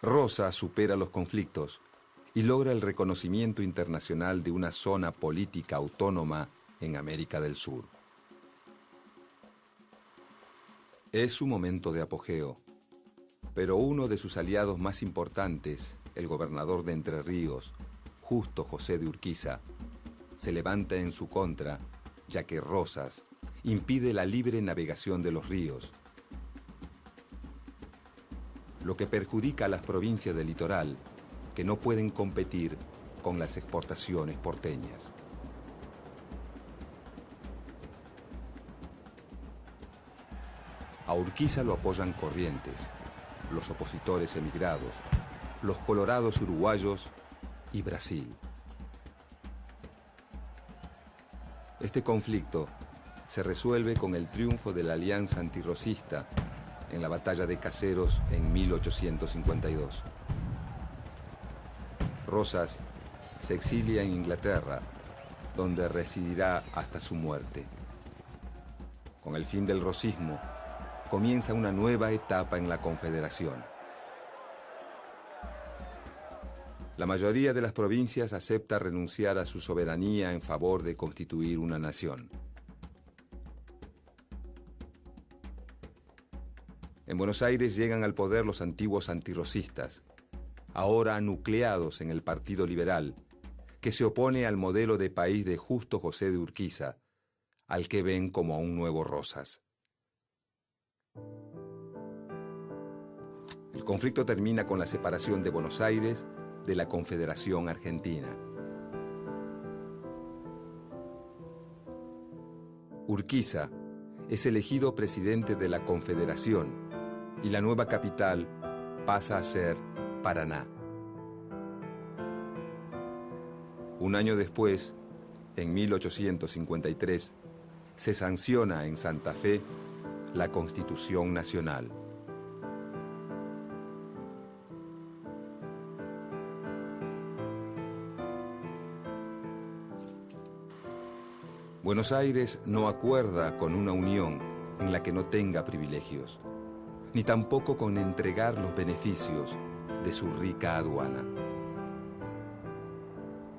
Rosas supera los conflictos y logra el reconocimiento internacional de una zona política autónoma en América del Sur. Es su momento de apogeo, pero uno de sus aliados más importantes, el gobernador de Entre Ríos, Justo José de Urquiza, se levanta en su contra, ya que Rosas impide la libre navegación de los ríos, lo que perjudica a las provincias del litoral, que no pueden competir con las exportaciones porteñas. A Urquiza lo apoyan Corrientes, los opositores emigrados, los colorados uruguayos y Brasil. Este conflicto se resuelve con el triunfo de la Alianza Antirrosista en la Batalla de Caseros en 1852. Rosas se exilia en Inglaterra, donde residirá hasta su muerte. Con el fin del rosismo, comienza una nueva etapa en la Confederación. La mayoría de las provincias acepta renunciar a su soberanía en favor de constituir una nación. En Buenos Aires llegan al poder los antiguos antirrosistas, ahora nucleados en el Partido Liberal, que se opone al modelo de país de Justo José de Urquiza, al que ven como a un nuevo Rosas. El conflicto termina con la separación de Buenos Aires de la Confederación Argentina. Urquiza es elegido presidente de la Confederación y la nueva capital pasa a ser Paraná. Un año después, en 1853, se sanciona en Santa Fe la Constitución Nacional. Buenos Aires no acuerda con una unión en la que no tenga privilegios, ni tampoco con entregar los beneficios de su rica aduana.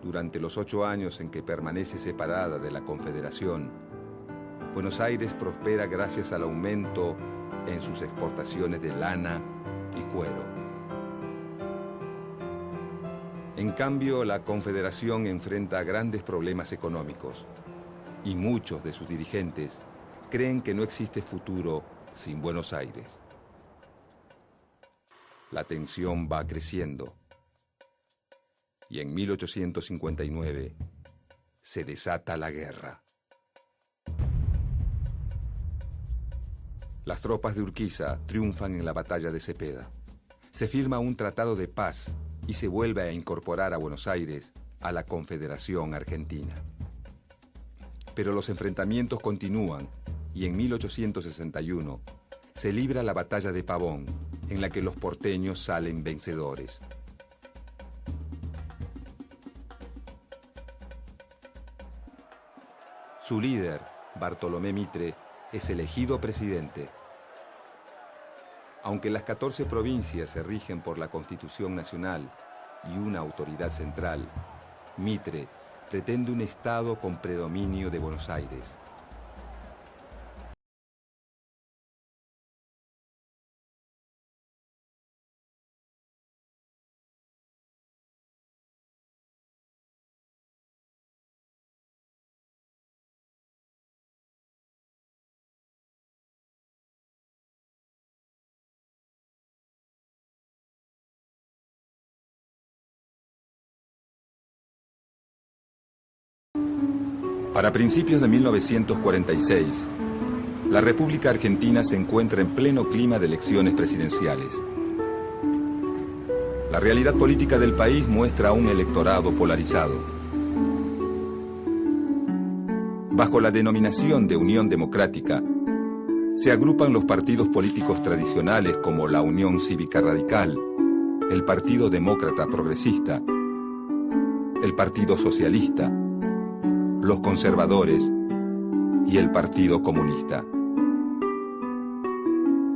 Durante los 8 años en que permanece separada de la Confederación, Buenos Aires prospera gracias al aumento en sus exportaciones de lana y cuero. En cambio, la Confederación enfrenta grandes problemas económicos y muchos de sus dirigentes creen que no existe futuro sin Buenos Aires. La tensión va creciendo y en 1859 se desata la guerra. Las tropas de Urquiza triunfan en la batalla de Cepeda. Se firma un tratado de paz y se vuelve a incorporar a Buenos Aires a la Confederación Argentina. Pero los enfrentamientos continúan y en 1861 se libra la batalla de Pavón, en la que los porteños salen vencedores. Su líder, Bartolomé Mitre, es elegido presidente. Aunque las 14 provincias se rigen por la Constitución Nacional y una autoridad central, Mitre pretende un Estado con predominio de Buenos Aires. Para principios de 1946, la República Argentina se encuentra en pleno clima de elecciones presidenciales. La realidad política del país muestra a un electorado polarizado. Bajo la denominación de Unión Democrática, se agrupan los partidos políticos tradicionales como la Unión Cívica Radical, el Partido Demócrata Progresista, el Partido Socialista, los conservadores y el Partido Comunista.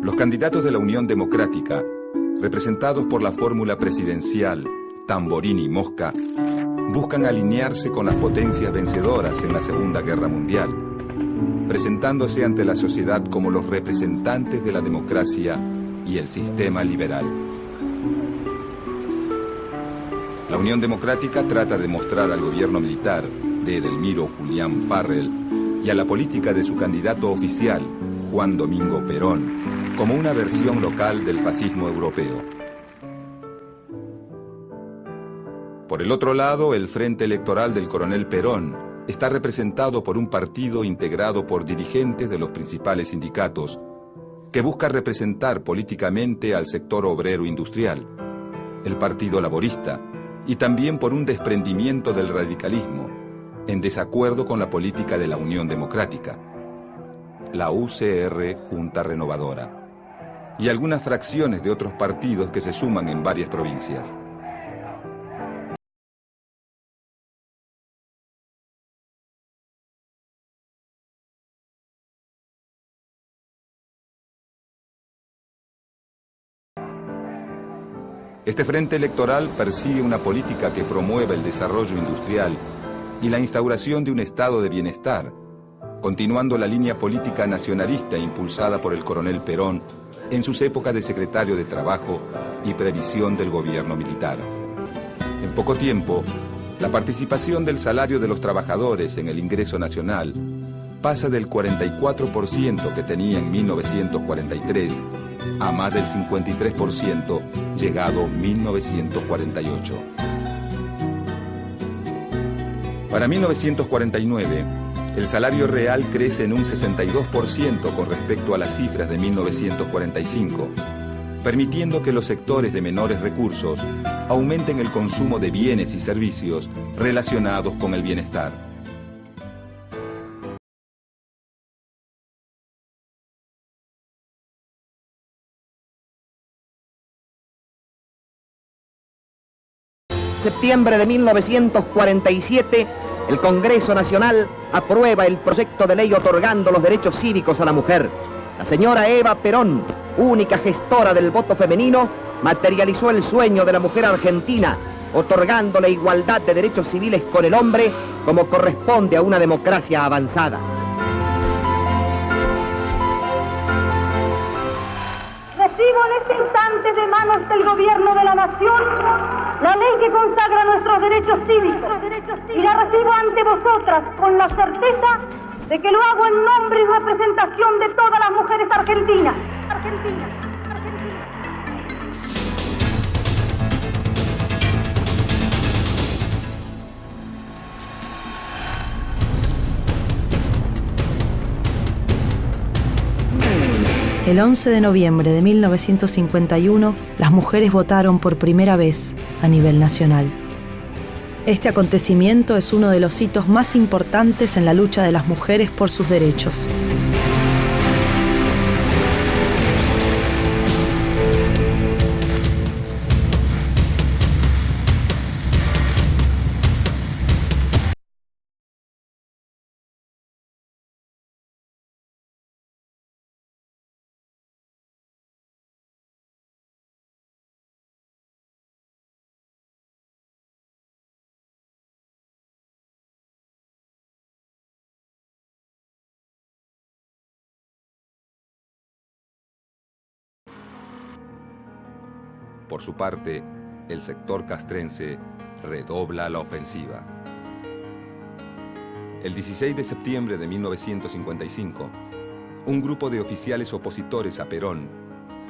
Los candidatos de la Unión Democrática representados por la fórmula presidencial Tamborini y Mosca, buscan alinearse con las potencias vencedoras en la Segunda Guerra Mundial, presentándose ante la sociedad como los representantes de la democracia y el sistema liberal. La Unión Democrática trata de mostrar al gobierno militar de Edelmiro Julián Farrell y a la política de su candidato oficial, Juan Domingo Perón, como una versión local del fascismo europeo. Por el otro lado, el Frente Electoral del Coronel Perón está representado por un partido integrado por dirigentes de los principales sindicatos, que busca representar políticamente al sector obrero industrial, el Partido Laborista, y también por un desprendimiento del radicalismo, en desacuerdo con la política de la Unión Democrática, la UCR Junta Renovadora, y algunas fracciones de otros partidos que se suman en varias provincias. Este frente electoral persigue una política que promueva el desarrollo industrial y la instauración de un estado de bienestar, continuando la línea política nacionalista impulsada por el coronel Perón en sus épocas de secretario de Trabajo y Previsión del gobierno militar. En poco tiempo, la participación del salario de los trabajadores en el ingreso nacional pasa del 44% que tenía en 1943 a más del 53% llegado 1948. Para 1949, el salario real crece en un 62% con respecto a las cifras de 1945, permitiendo que los sectores de menores recursos aumenten el consumo de bienes y servicios relacionados con el bienestar. Septiembre de 1947, el Congreso Nacional aprueba el proyecto de ley otorgando los derechos cívicos a la mujer. La señora Eva Perón, única gestora del voto femenino, materializó el sueño de la mujer argentina, otorgándole igualdad de derechos civiles con el hombre como corresponde a una democracia avanzada. Recibo en este instante de manos del Gobierno de la Nación la ley que consagra nuestros derechos cívicos y la recibo ante vosotras con la certeza de que lo hago en nombre y representación de todas las mujeres argentinas. El 11 de noviembre de 1951, las mujeres votaron por primera vez a nivel nacional. Este acontecimiento es uno de los hitos más importantes en la lucha de las mujeres por sus derechos. Por su parte, el sector castrense redobla la ofensiva. El 16 de septiembre de 1955, un grupo de oficiales opositores a Perón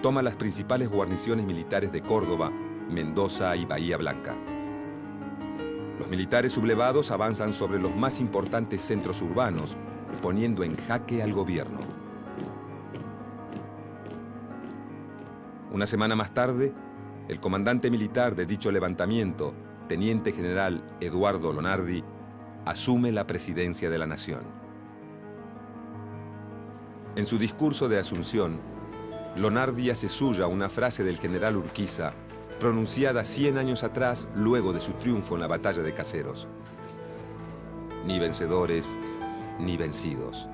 toma las principales guarniciones militares de Córdoba, Mendoza y Bahía Blanca. Los militares sublevados avanzan sobre los más importantes centros urbanos, poniendo en jaque al gobierno. Una semana más tarde, el comandante militar de dicho levantamiento, teniente general Eduardo Lonardi, asume la presidencia de la nación. En su discurso de asunción, Lonardi hace suya una frase del general Urquiza, pronunciada 100 años atrás luego de su triunfo en la batalla de Caseros: ni vencedores, ni vencidos.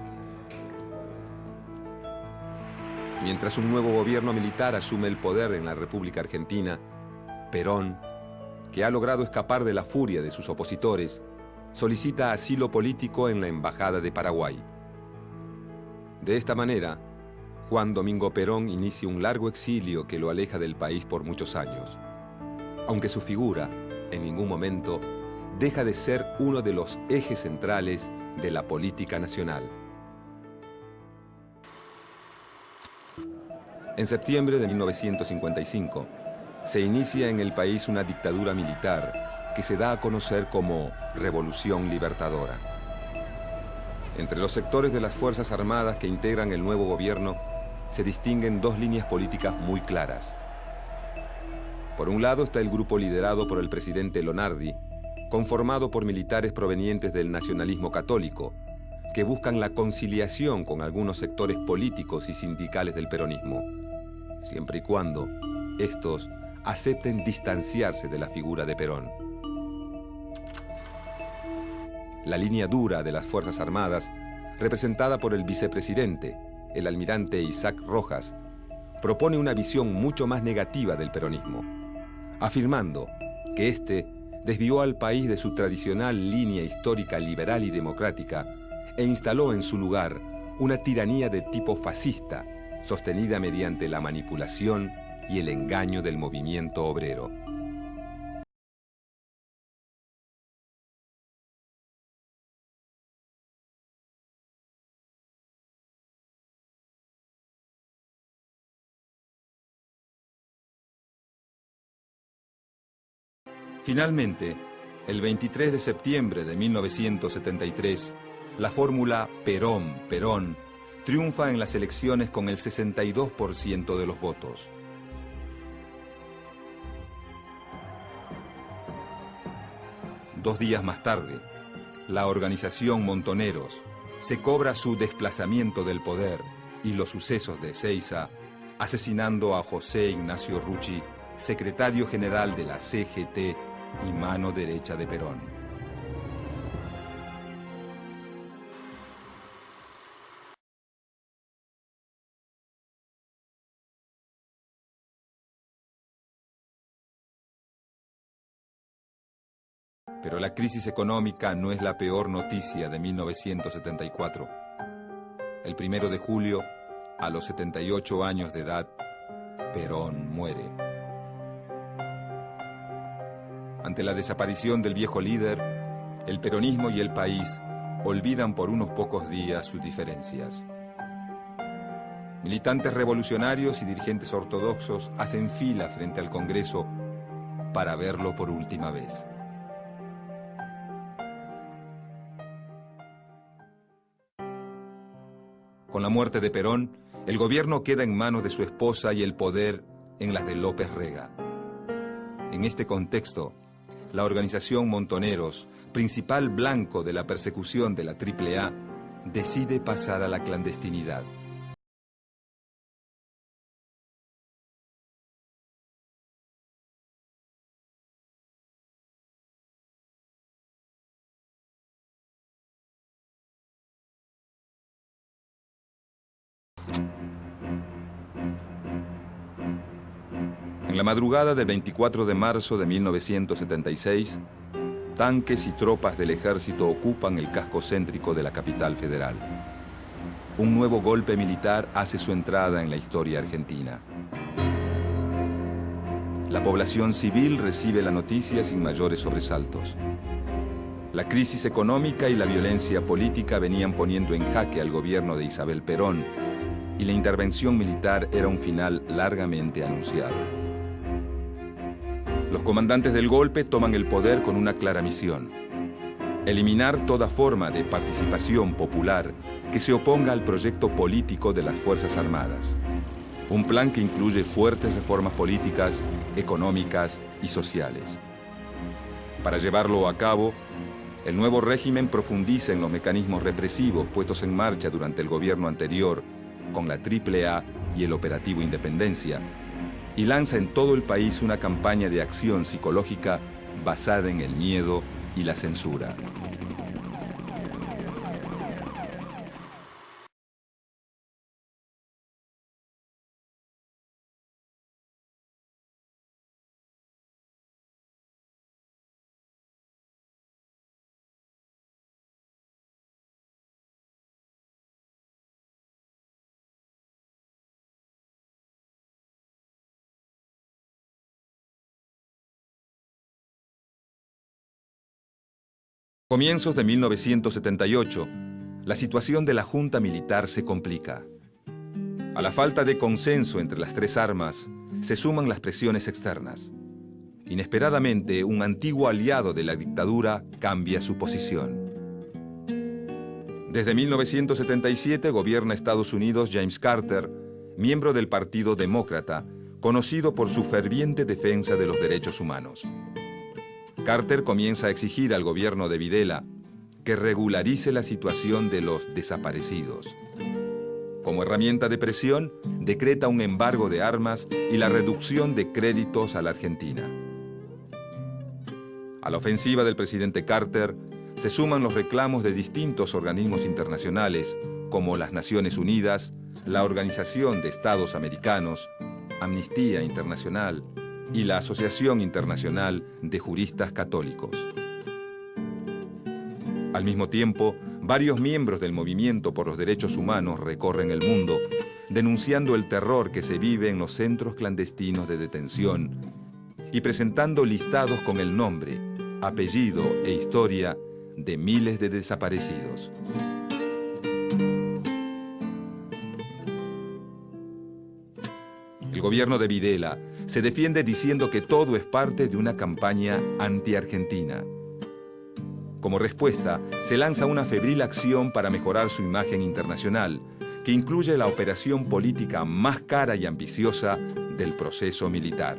Mientras un nuevo gobierno militar asume el poder en la República Argentina, Perón, que ha logrado escapar de la furia de sus opositores, solicita asilo político en la Embajada de Paraguay. De esta manera, Juan Domingo Perón inicia un largo exilio que lo aleja del país por muchos años, aunque su figura, en ningún momento, deja de ser uno de los ejes centrales de la política nacional. En septiembre de 1955, se inicia en el país una dictadura militar que se da a conocer como Revolución Libertadora. Entre los sectores de las Fuerzas Armadas que integran el nuevo gobierno, se distinguen dos líneas políticas muy claras. Por un lado está el grupo liderado por el presidente Lonardi, conformado por militares provenientes del nacionalismo católico, que buscan la conciliación con algunos sectores políticos y sindicales del peronismo, siempre y cuando estos acepten distanciarse de la figura de Perón. La línea dura de las Fuerzas Armadas, representada por el vicepresidente, el almirante Isaac Rojas, propone una visión mucho más negativa del peronismo, afirmando que este desvió al país de su tradicional línea histórica liberal y democrática e instaló en su lugar una tiranía de tipo fascista, sostenida mediante la manipulación y el engaño del movimiento obrero. Finalmente, el 23 de septiembre de 1973, la fórmula Perón-Perón triunfa en las elecciones con el 62% de los votos. Dos días más tarde, la organización Montoneros se cobra su desplazamiento del poder y los sucesos de Ezeiza, asesinando a José Ignacio Rucci, secretario general de la CGT y mano derecha de Perón. Pero la crisis económica no es la peor noticia de 1974. El 1 de julio, a los 78 años de edad, Perón muere. Ante la desaparición del viejo líder, el peronismo y el país olvidan por unos pocos días sus diferencias. Militantes revolucionarios y dirigentes ortodoxos hacen fila frente al Congreso para verlo por última vez. Con la muerte de Perón, el gobierno queda en manos de su esposa y el poder en las de López Rega. En este contexto, la organización Montoneros, principal blanco de la persecución de la AAA, decide pasar a la clandestinidad. En la madrugada del 24 de marzo de 1976, tanques y tropas del ejército ocupan el casco céntrico de la capital federal. Un nuevo golpe militar hace su entrada en la historia argentina. La población civil recibe la noticia sin mayores sobresaltos. La crisis económica y la violencia política venían poniendo en jaque al gobierno de Isabel Perón, y la intervención militar era un final largamente anunciado. Los comandantes del golpe toman el poder con una clara misión: eliminar toda forma de participación popular que se oponga al proyecto político de las Fuerzas Armadas. Un plan que incluye fuertes reformas políticas, económicas y sociales. Para llevarlo a cabo, el nuevo régimen profundiza en los mecanismos represivos puestos en marcha durante el gobierno anterior, con la AAA y el Operativo Independencia, y lanza en todo el país una campaña de acción psicológica basada en el miedo y la censura. Comienzos de 1978, la situación de la Junta Militar se complica. A la falta de consenso entre las tres armas, se suman las presiones externas. Inesperadamente, un antiguo aliado de la dictadura cambia su posición. Desde 1977 gobierna Estados Unidos James Carter, miembro del Partido Demócrata, conocido por su ferviente defensa de los derechos humanos. Carter comienza a exigir al gobierno de Videla que regularice la situación de los desaparecidos. Como herramienta de presión, decreta un embargo de armas y la reducción de créditos a la Argentina. A la ofensiva del presidente Carter se suman los reclamos de distintos organismos internacionales, como las Naciones Unidas, la Organización de Estados Americanos, Amnistía Internacional y la Asociación Internacional de Juristas Católicos. Al mismo tiempo, varios miembros del movimiento por los derechos humanos recorren el mundo, denunciando el terror que se vive en los centros clandestinos de detención y presentando listados con el nombre, apellido e historia de miles de desaparecidos. El gobierno de Videla se defiende diciendo que todo es parte de una campaña anti-argentina. Como respuesta, se lanza una febril acción para mejorar su imagen internacional, que incluye la operación política más cara y ambiciosa del proceso militar.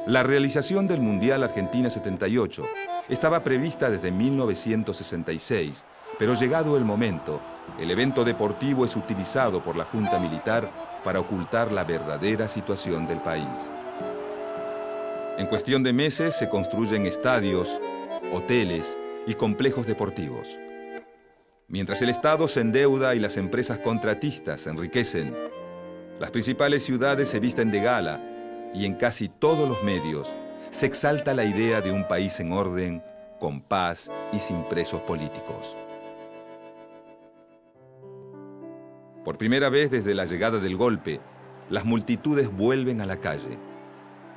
La realización del Mundial Argentina 78 estaba prevista desde 1966, pero llegado el momento, el evento deportivo es utilizado por la Junta Militar para ocultar la verdadera situación del país. En cuestión de meses se construyen estadios, hoteles y complejos deportivos. Mientras el Estado se endeuda y las empresas contratistas se enriquecen, las principales ciudades se visten de gala y en casi todos los medios se exalta la idea de un país en orden, con paz y sin presos políticos. Por primera vez desde la llegada del golpe, las multitudes vuelven a la calle.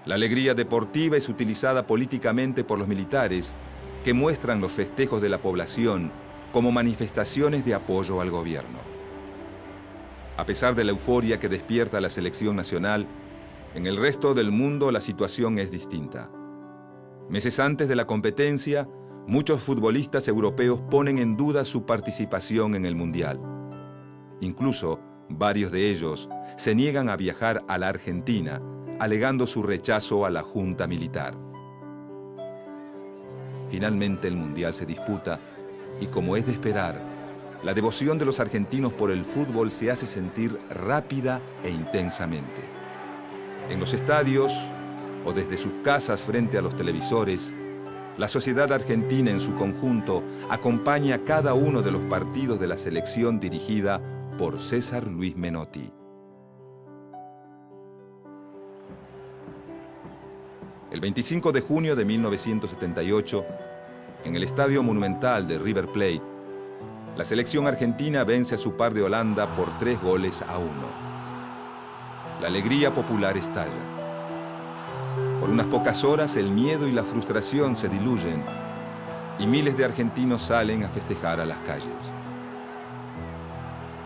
La alegría deportiva es utilizada políticamente por los militares, que muestran los festejos de la población como manifestaciones de apoyo al gobierno. A pesar de la euforia que despierta la selección nacional, en el resto del mundo la situación es distinta. Meses antes de la competencia, muchos futbolistas europeos ponen en duda su participación en el Mundial. Incluso, varios de ellos se niegan a viajar a la Argentina, alegando su rechazo a la Junta Militar. Finalmente el Mundial se disputa y, como es de esperar, la devoción de los argentinos por el fútbol se hace sentir rápida e intensamente. En los estadios o desde sus casas frente a los televisores, la sociedad argentina en su conjunto acompaña cada uno de los partidos de la selección dirigida por César Luis Menotti. El 25 de junio de 1978, en el Estadio Monumental de River Plate, la selección argentina vence a su par de Holanda por 3-1. La alegría popular estalla. Por unas pocas horas el miedo y la frustración se diluyen y miles de argentinos salen a festejar a las calles.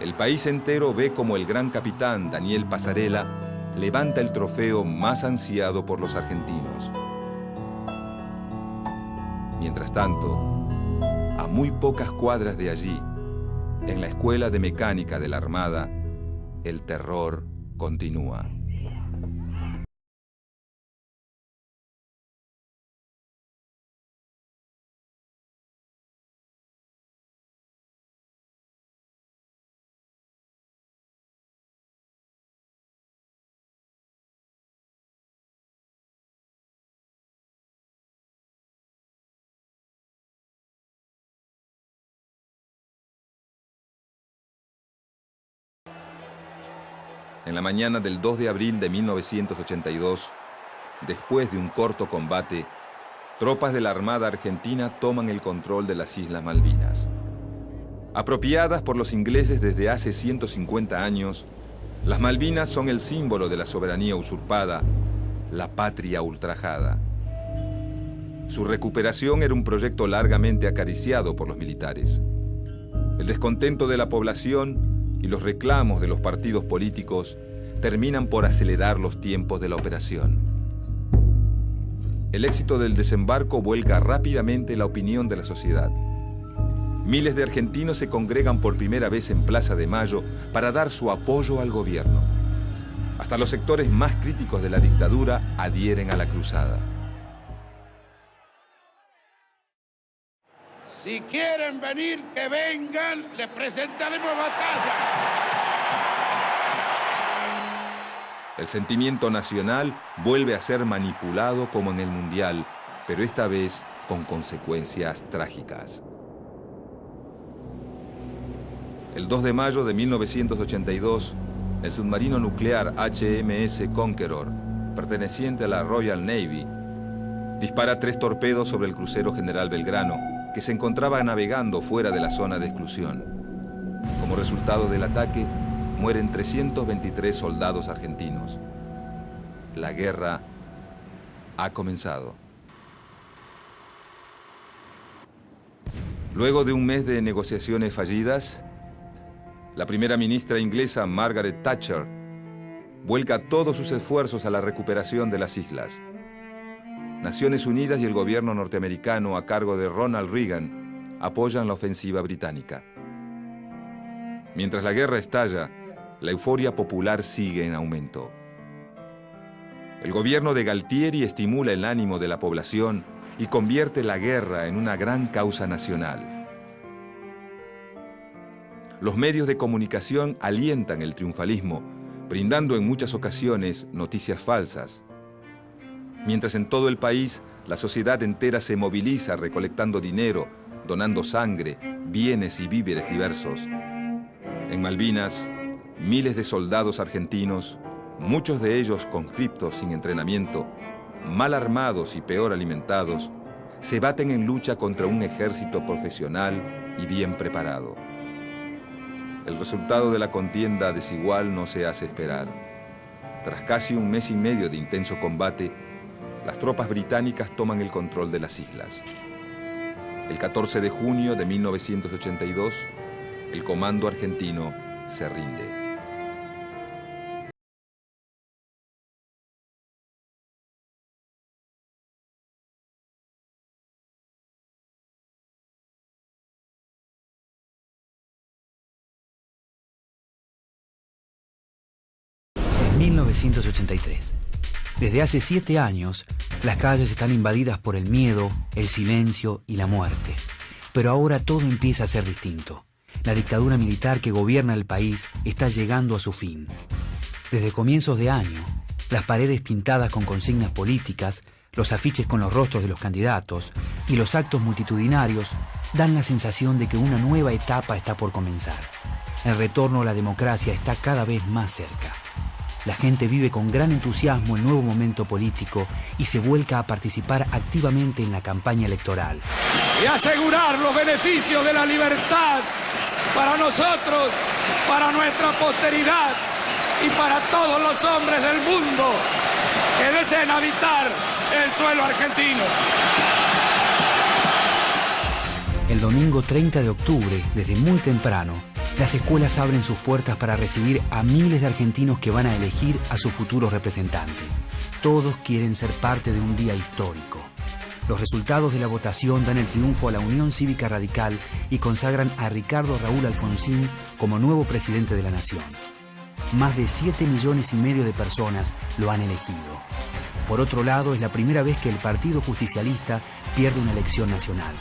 El país entero ve como el gran capitán Daniel Passarella levanta el trofeo más ansiado por los argentinos. Mientras tanto, a muy pocas cuadras de allí, en la Escuela de Mecánica de la Armada, el terror continúa. En la mañana del 2 de abril de 1982, después de un corto combate, tropas de la Armada Argentina toman el control de las Islas Malvinas. Apropiadas por los ingleses desde hace 150 años, las Malvinas son el símbolo de la soberanía usurpada, la patria ultrajada. Su recuperación era un proyecto largamente acariciado por los militares. El descontento de la población y los reclamos de los partidos políticos terminan por acelerar los tiempos de la operación. El éxito del desembarco vuelca rápidamente la opinión de la sociedad. Miles de argentinos se congregan por primera vez en Plaza de Mayo para dar su apoyo al gobierno. Hasta los sectores más críticos de la dictadura adhieren a la cruzada. Si quieren venir, que vengan, les presentaremos batalla. El sentimiento nacional vuelve a ser manipulado como en el Mundial, pero esta vez con consecuencias trágicas. El 2 de mayo de 1982, el submarino nuclear HMS Conqueror, perteneciente a la Royal Navy, dispara 3 torpedos sobre el crucero General Belgrano, que se encontraba navegando fuera de la zona de exclusión. Como resultado del ataque, mueren 323 soldados argentinos. La guerra ha comenzado. Luego de un mes de negociaciones fallidas, la primera ministra inglesa Margaret Thatcher vuelca todos sus esfuerzos a la recuperación de las islas. Naciones Unidas y el gobierno norteamericano a cargo de Ronald Reagan apoyan la ofensiva británica. Mientras la guerra estalla, la euforia popular sigue en aumento. El gobierno de Galtieri estimula el ánimo de la población y convierte la guerra en una gran causa nacional. Los medios de comunicación alientan el triunfalismo, brindando en muchas ocasiones noticias falsas. Mientras en todo el país la sociedad entera se moviliza recolectando dinero, donando sangre, bienes y víveres diversos. En Malvinas, miles de soldados argentinos, muchos de ellos conscriptos sin entrenamiento, mal armados y peor alimentados, se baten en lucha contra un ejército profesional y bien preparado. El resultado de la contienda desigual no se hace esperar. Tras casi un mes y medio de intenso combate, las tropas británicas toman el control de las islas. El 14 de junio de 1982, el comando argentino se rinde. En 1983. Desde hace 7 años, las calles están invadidas por el miedo, el silencio y la muerte. Pero ahora todo empieza a ser distinto. La dictadura militar que gobierna el país está llegando a su fin. Desde comienzos de año, las paredes pintadas con consignas políticas, los afiches con los rostros de los candidatos y los actos multitudinarios dan la sensación de que una nueva etapa está por comenzar. El retorno a la democracia está cada vez más cerca. La gente vive con gran entusiasmo el nuevo momento político y se vuelca a participar activamente en la campaña electoral. Y asegurar los beneficios de la libertad para nosotros, para nuestra posteridad y para todos los hombres del mundo que deseen habitar el suelo argentino. El domingo 30 de octubre, desde muy temprano, las escuelas abren sus puertas para recibir a miles de argentinos que van a elegir a su futuro representante. Todos quieren ser parte de un día histórico. Los resultados de la votación dan el triunfo a la Unión Cívica Radical y consagran a Ricardo Raúl Alfonsín como nuevo presidente de la nación. Más de 7,5 millones de personas lo han elegido. Por otro lado, es la primera vez que el Partido Justicialista pierde una elección nacional.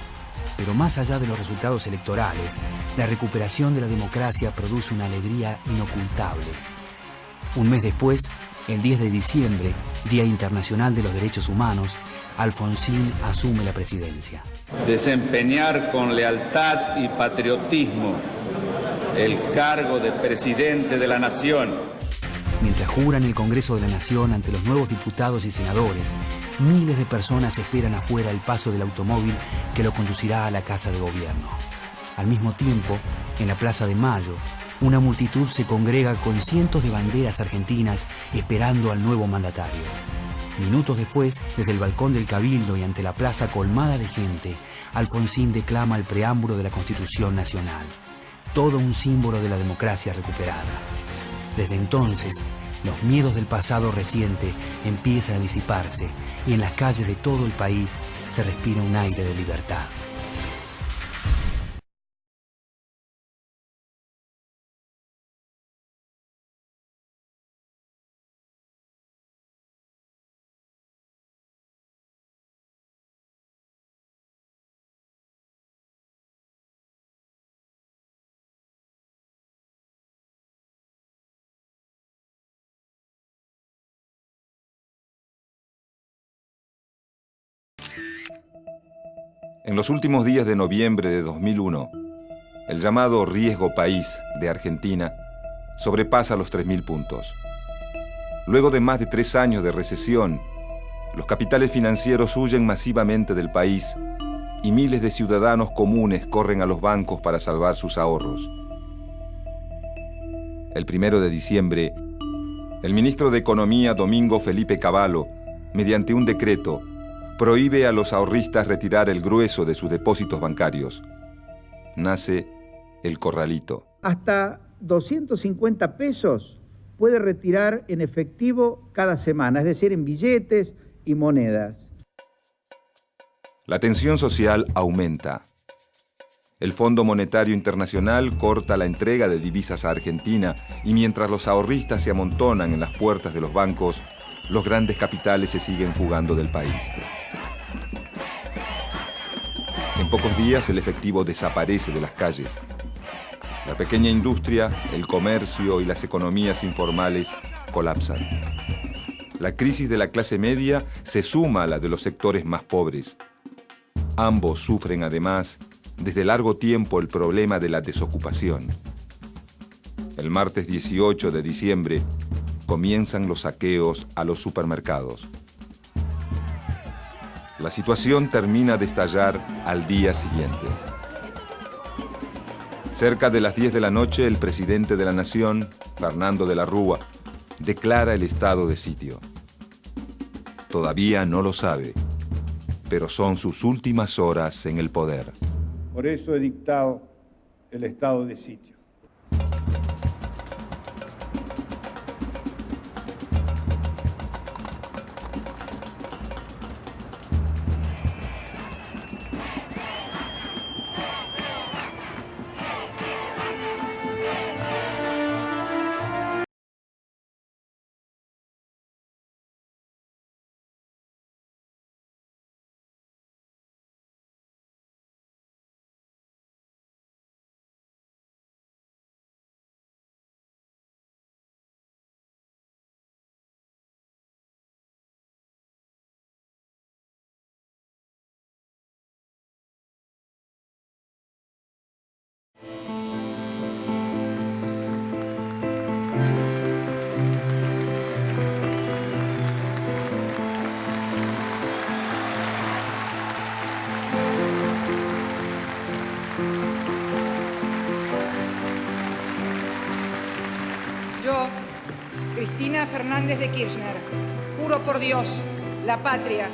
Pero más allá de los resultados electorales, la recuperación de la democracia produce una alegría inocultable. Un mes después, el 10 de diciembre, Día Internacional de los Derechos Humanos, Alfonsín asume la presidencia. Desempeñar con lealtad y patriotismo el cargo de presidente de la Nación. Mientras jura en el Congreso de la Nación ante los nuevos diputados y senadores, miles de personas esperan afuera el paso del automóvil que lo conducirá a la Casa de Gobierno. Al mismo tiempo, en la Plaza de Mayo, una multitud se congrega con cientos de banderas argentinas esperando al nuevo mandatario. Minutos después, desde el balcón del Cabildo y ante la plaza colmada de gente, Alfonsín declama el preámbulo de la Constitución Nacional. Todo un símbolo de la democracia recuperada. Desde entonces, los miedos del pasado reciente empiezan a disiparse y en las calles de todo el país se respira un aire de libertad. En los últimos días de noviembre de 2001, el llamado riesgo país de Argentina sobrepasa los 3.000 puntos. Luego de más de 3 años de recesión, los capitales financieros huyen masivamente del país y miles de ciudadanos comunes corren a los bancos para salvar sus ahorros. El 1 de diciembre, el ministro de Economía, Domingo Felipe Cavallo, mediante un decreto, prohíbe a los ahorristas retirar el grueso de sus depósitos bancarios. Nace el corralito. Hasta 250 pesos puede retirar en efectivo cada semana, es decir, en billetes y monedas. La tensión social aumenta. El Fondo Monetario Internacional corta la entrega de divisas a Argentina y mientras los ahorristas se amontonan en las puertas de los bancos, los grandes capitales se siguen fugando del país. En pocos días el efectivo desaparece de las calles. La pequeña industria, el comercio y las economías informales colapsan. La crisis de la clase media se suma a la de los sectores más pobres. Ambos sufren además desde largo tiempo el problema de la desocupación. El martes 18 de diciembre comienzan los saqueos a los supermercados. La situación termina de estallar al día siguiente. Cerca de las 10 de la noche, el presidente de la Nación, Fernando de la Rúa, declara el estado de sitio. Todavía no lo sabe, pero son sus últimas horas en el poder. Por eso he dictado el estado de sitio. Yo, Cristina Fernández de Kirchner, juro por Dios, la patria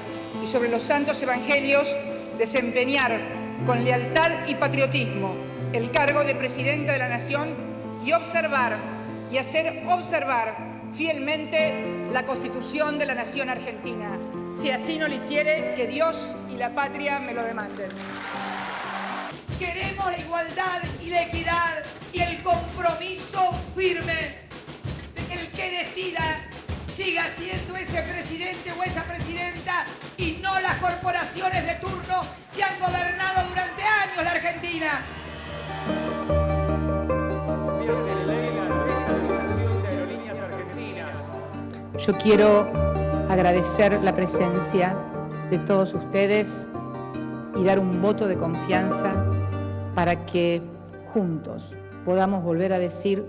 y sobre los santos evangelios desempeñar con lealtad y patriotismo el cargo de Presidenta de la Nación y observar y hacer observar fielmente la Constitución de la Nación Argentina. Si así no lo hiciere, que Dios y la patria me lo demanden. Queremos la igualdad y la equidad y el compromiso firme de que el que decida siga siendo ese presidente o esa presidenta y no las corporaciones de turno que han gobernado durante años la Argentina. Yo quiero agradecer la presencia de todos ustedes y dar un voto de confianza para que juntos podamos volver a decir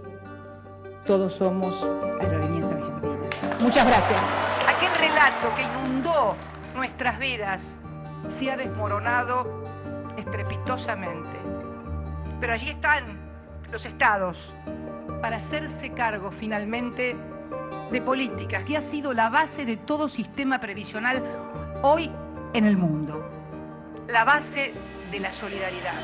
todos somos Aerolíneas Argentinas. Muchas gracias. Aquel relato que inundó nuestras vidas se ha desmoronado estrepitosamente. Pero allí están los estados para hacerse cargo finalmente de políticas que ha sido la base de todo sistema previsional hoy en el mundo. La base de la solidaridad.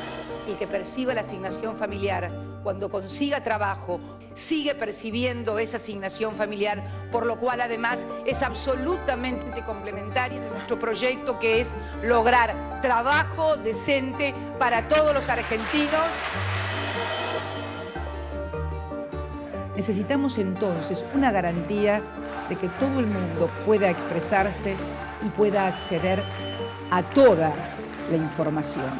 El que perciba la asignación familiar cuando consiga trabajo sigue percibiendo esa asignación familiar, por lo cual además es absolutamente complementaria de nuestro proyecto, que es lograr trabajo decente para todos los argentinos. Necesitamos entonces una garantía de que todo el mundo pueda expresarse y pueda acceder a toda la información.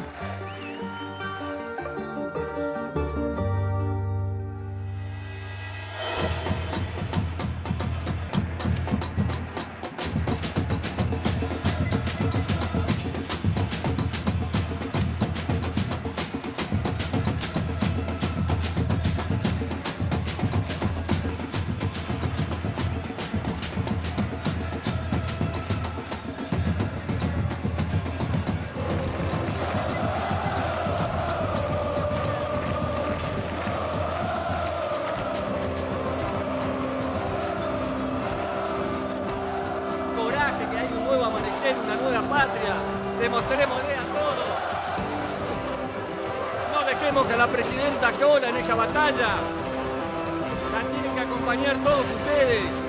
Que hay un nuevo amanecer, una nueva patria. Demostrémosle a todos. No dejemos a la presidenta sola en esa batalla. La tienen que acompañar todos ustedes.